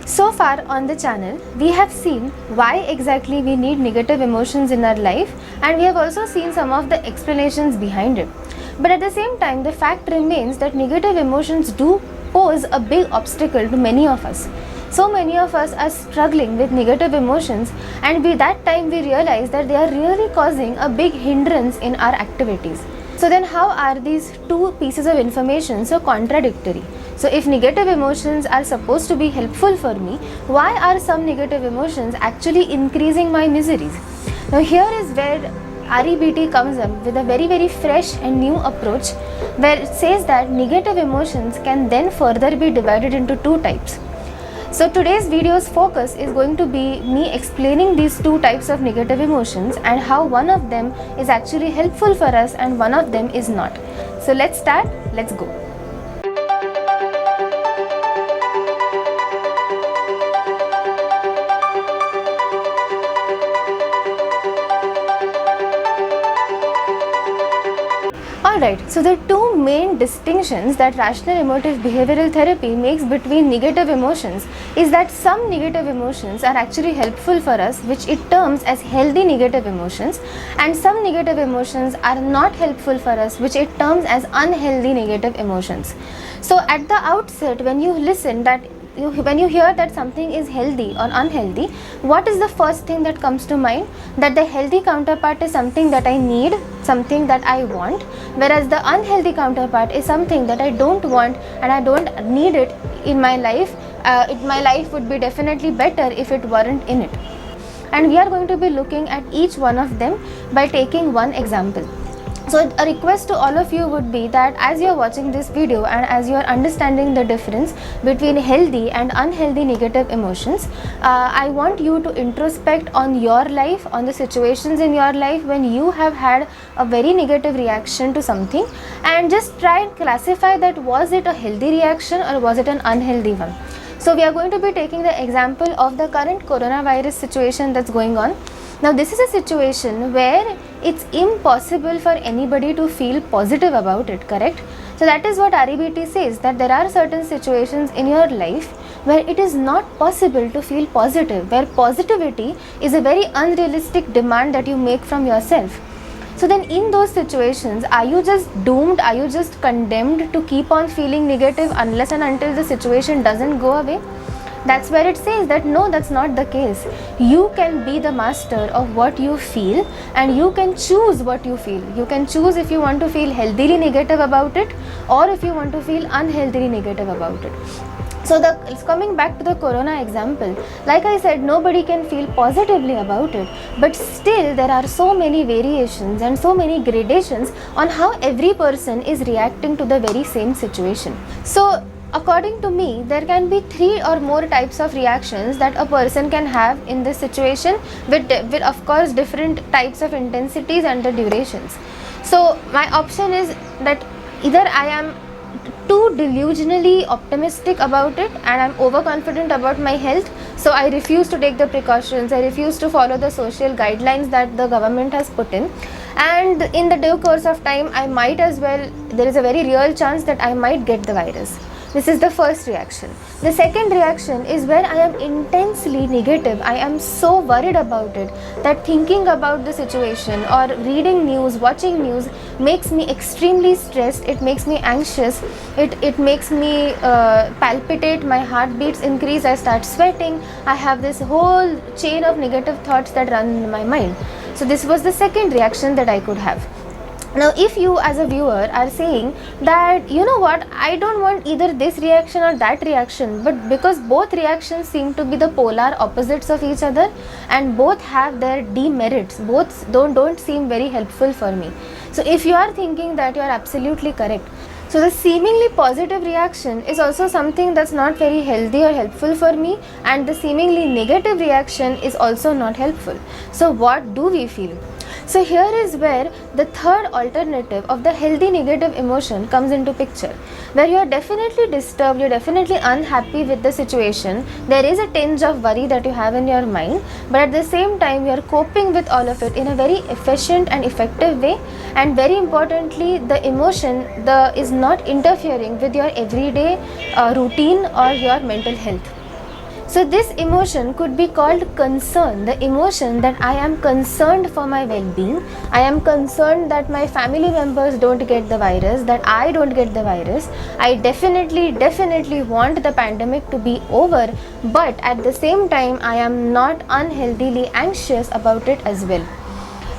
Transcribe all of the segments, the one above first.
So far on the channel, we have seen why exactly we need negative emotions in our life, and we have also seen some of the explanations behind it. But at the same time, the fact remains that negative emotions do pose a big obstacle to many of us. So many of us are struggling with negative emotions, and by that time we realize that they are really causing a big hindrance in our activities. So then how are these two pieces of information so contradictory? So if negative emotions are supposed to be helpful for me, why are some negative emotions actually increasing my miseries? Now here is where REBT comes up with a very fresh and new approach, where it says that negative emotions can then further be divided into two types. So today's video's focus is going to be me explaining these two types of negative emotions and how one of them is actually helpful for us and one of them is not. So let's start, let's go. Alright, so the two main distinctions that rational emotive behavioral therapy makes between negative emotions is that some negative emotions are actually helpful for us, which it terms as healthy negative emotions, and some negative emotions are not helpful for us, which it terms as unhealthy negative emotions. So at the outset, when you listen when you hear that something is healthy or unhealthy, what is the first thing that comes to mind? That the healthy counterpart is something that I need, something that I want, whereas the unhealthy counterpart is something that I don't want and I don't need it in my life. My life would be definitely better if it weren't in it. And we are going to be looking at each one of them by taking one example. So a request to all of you would be that as you are watching this video and as you are understanding the difference between healthy and unhealthy negative emotions, I want you to introspect on your life, on the situations in your life when you have had a very negative reaction to something, and just try and classify that was it a healthy reaction or was it an unhealthy one. So we are going to be taking the example of the current coronavirus situation that's going on. Now this is a situation where it's impossible for anybody to feel positive about it, correct? So that is what REBT says, that there are certain situations in your life where it is not possible to feel positive, where positivity is a very unrealistic demand that you make from yourself. So then in those situations, are you just doomed, are you just condemned to keep on feeling negative unless and until the situation doesn't go away? That's where it says that no, that's not the case. You can be the master of what you feel and you can choose what you feel. You can choose if you want to feel healthily negative about it or if you want to feel unhealthily negative about it. So coming back to the corona example, like I said, nobody can feel positively about it, but still there are so many variations and so many gradations on how every person is reacting to the very same situation. So according to me, there can be 3 or more types of reactions that a person can have in this situation with of course different types of intensities and the durations. So my option is that either I am too delusionally optimistic about it and I'm overconfident about my health, so I refuse to take the precautions, I refuse to follow the social guidelines that the government has put in, and in the due course of time I might as well, there is a very real chance that I might get the virus. This is the first reaction. The second reaction is where I am intensely negative. I am so worried about it that thinking about the situation or reading news, watching news makes me extremely stressed. It makes me anxious. It makes me palpitate. My heartbeats increase. I start sweating. I have this whole chain of negative thoughts that run in my mind. So this was the second reaction that I could have. Now if you as a viewer are saying that, you know what, I don't want either this reaction or that reaction, but because both reactions seem to be the polar opposites of each other and both have their demerits, both don't seem very helpful for me. So if you are thinking that, you are absolutely correct. So the seemingly positive reaction is also something that's not very healthy or helpful for me, and the seemingly negative reaction is also not helpful. So what do we feel? So here is where the third alternative of the healthy negative emotion comes into picture, where you are definitely disturbed, you're definitely unhappy with the situation, there is a tinge of worry that you have in your mind, but at the same time you are coping with all of it in a very efficient and effective way, and very importantly the emotion is not interfering with your everyday routine or your mental health. So this emotion could be called concern, the emotion that I am concerned for my well-being. I am concerned that my family members don't get the virus, that I don't get the virus. I definitely want the pandemic to be over, but at the same time I am not unhealthily anxious about it as well.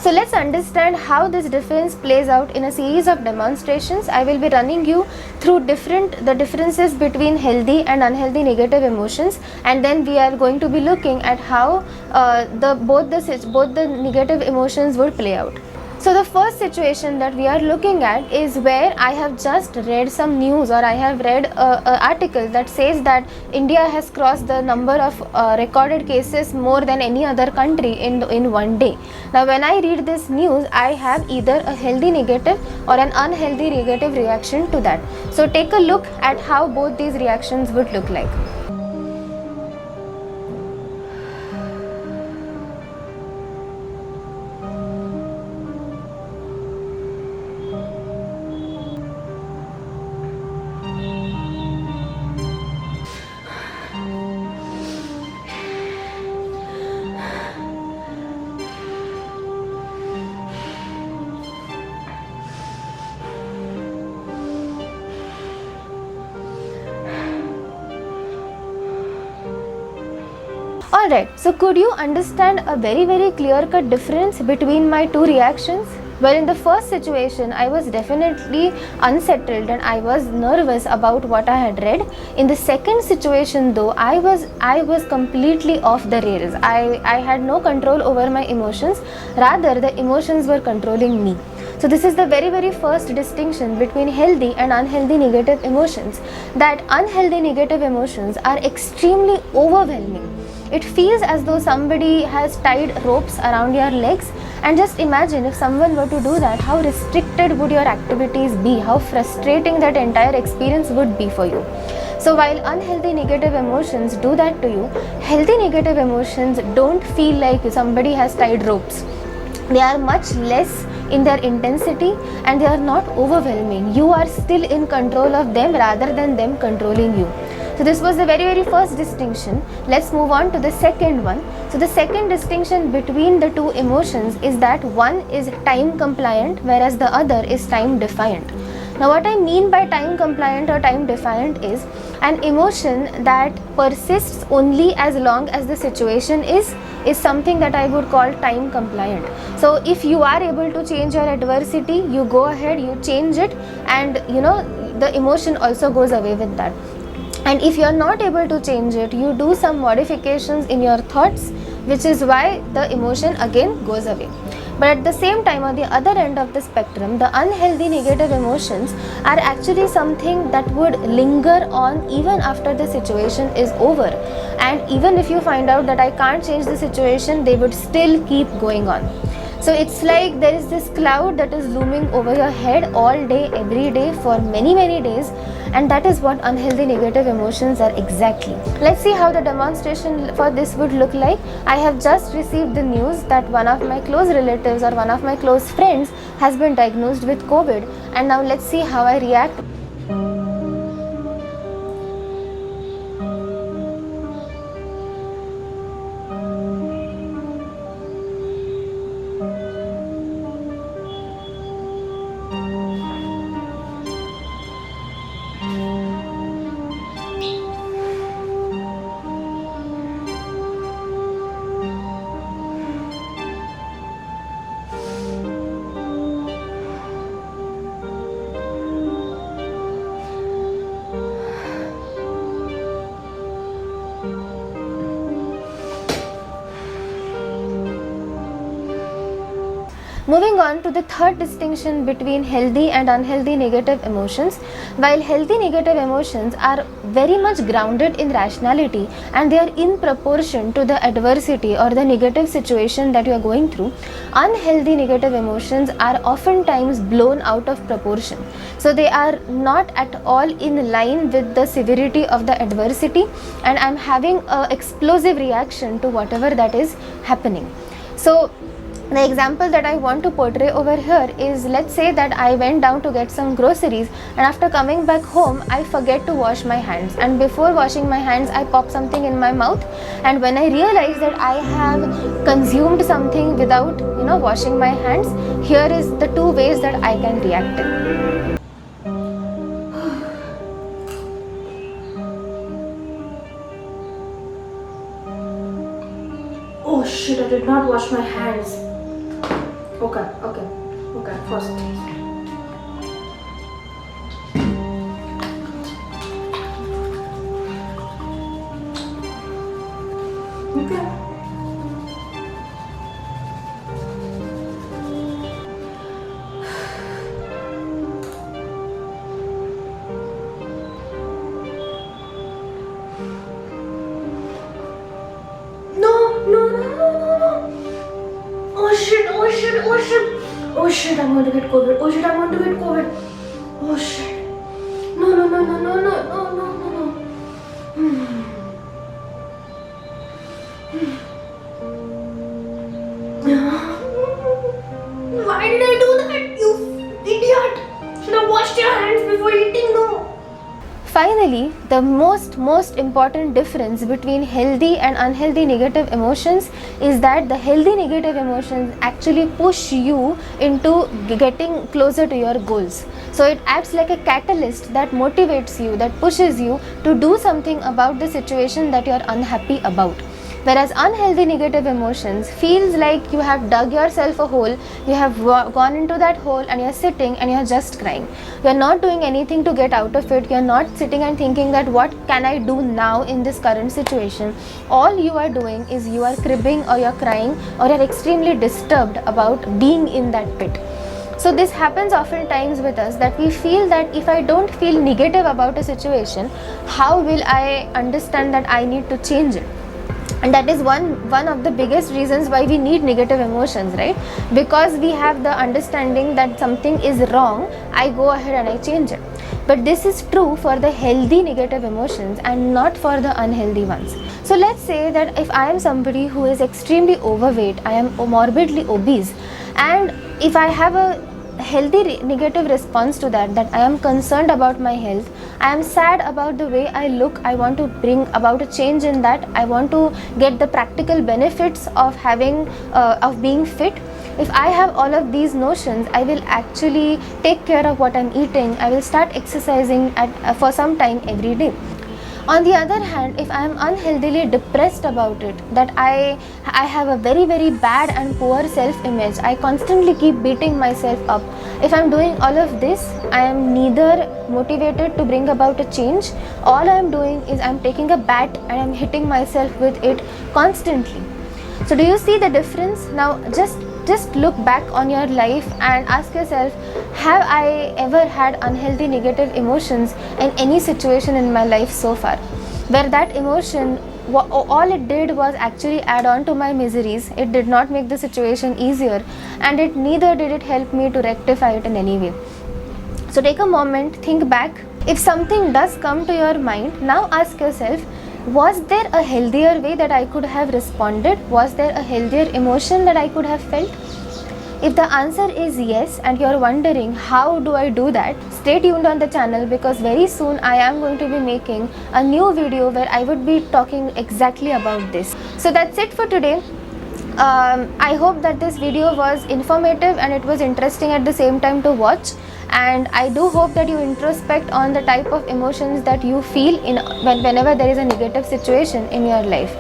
So let's understand how this difference plays out in a series of demonstrations. I will be running you through the differences between healthy and unhealthy negative emotions, and then we are going to be looking at how both the negative emotions would play out. So the first situation that we are looking at is where I have just read some news, or I have read an article that says that India has crossed the number of recorded cases more than any other country in one day. Now when I read this news, I have either a healthy negative or an unhealthy negative reaction to that. So take a look at how both these reactions would look like. Alright, so could you understand a very clear-cut difference between my two reactions? Well, in the first situation, I was definitely unsettled and I was nervous about what I had read. In the second situation though, I was completely off the rails. I had no control over my emotions, rather the emotions were controlling me. So this is the very first distinction between healthy and unhealthy negative emotions, that unhealthy negative emotions are extremely overwhelming. It feels as though somebody has tied ropes around your legs, and just imagine if someone were to do that, how restricted would your activities be, how frustrating that entire experience would be for you. So while unhealthy negative emotions do that to you, healthy negative emotions don't feel like somebody has tied ropes. They are much less in their intensity and they are not overwhelming. You are still in control of them rather than them controlling you. So this was the very first distinction. Let's move on to the second one. So the second distinction between the two emotions is that one is time compliant whereas the other is time defiant. Now what I mean by time compliant or time defiant is an emotion that persists only as long as the situation is something that I would call time compliant. So if you are able to change your adversity, you go ahead, you change it, and the emotion also goes away with that. And if you are not able to change it, you do some modifications in your thoughts, which is why the emotion again goes away. But at the same time, on the other end of the spectrum, the unhealthy negative emotions are actually something that would linger on even after the situation is over. And even if you find out that I can't change the situation, they would still keep going on. So it's like there is this cloud that is looming over your head all day, every day for many days, and that is what unhealthy negative emotions are exactly. Let's see how the demonstration for this would look like. I have just received the news that one of my close relatives or one of my close friends has been diagnosed with COVID, and now let's see how I react. Moving on to the third distinction between healthy and unhealthy negative emotions. While healthy negative emotions are very much grounded in rationality and they are in proportion to the adversity or the negative situation that you are going through, unhealthy negative emotions are oftentimes blown out of proportion. So they are not at all in line with the severity of the adversity, and I am having an explosive reaction to whatever that is happening. So The example that I want to portray over here is, let's say that I went down to get some groceries, and after coming back home I forget to wash my hands, and before washing my hands I pop something in my mouth, and when I realize that I have consumed something without washing my hands, here is the two ways that I can react in. Oh shit, I did not wash my hands. Okay, first. Okay. No. Oh shit, I'm going to get COVID. Oh shit. No. Why did I do that, you idiot? Should have washed your hands before eating, no. Finally, the most important difference between healthy and unhealthy negative emotions is that the healthy negative emotions actually push you into getting closer to your goals. So it acts like a catalyst that motivates you, that pushes you to do something about the situation that you are unhappy about. Whereas unhealthy negative emotions feels like you have dug yourself a hole, you have gone into that hole and you're sitting and you're just crying. You're not doing anything to get out of it. You're not sitting and thinking that what can I do now in this current situation. All you are doing is you are cribbing, or you're crying, or you're extremely disturbed about being in that pit. So this happens oftentimes with us, that we feel that if I don't feel negative about a situation, how will I understand that I need to change it? And that is one of the biggest reasons why we need negative emotions, right? Because we have the understanding that something is wrong, I go ahead and I change it. But this is true for the healthy negative emotions and not for the unhealthy ones. So let's say that if I am somebody who is extremely overweight, I am morbidly obese, and if I have a healthy negative response to that I am concerned about my health, I am sad about the way I look, I want to bring about a change in that, I want to get the practical benefits of being fit. If I have all of these notions, I will actually take care of what I'm eating, I will start exercising for some time every day. On the other hand, if I am unhealthily depressed about it, that I have a very bad and poor self-image, I constantly keep beating myself up. If I am doing all of this, I am neither motivated to bring about a change. All I am doing is I am taking a bat and I am hitting myself with it constantly. So do you see the difference? Now just look back on your life and ask yourself, have I ever had unhealthy negative emotions in any situation in my life so far, where that emotion, all it did was actually add on to my miseries, it did not make the situation easier, and it neither did it help me to rectify it in any way. So take a moment, think back. If something does come to your mind, now ask yourself, was there a healthier way that I could have responded? Was there a healthier emotion that I could have felt? If the answer is yes and you're wondering how do I do that, stay tuned on the channel, because very soon I am going to be making a new video where I would be talking exactly about this. So that's it for today. I hope that this video was informative and it was interesting at the same time to watch, and I do hope that you introspect on the type of emotions that you feel whenever there is a negative situation in your life.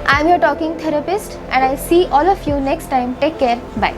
I am your talking therapist and I'll see all of you next time. Take care. Bye.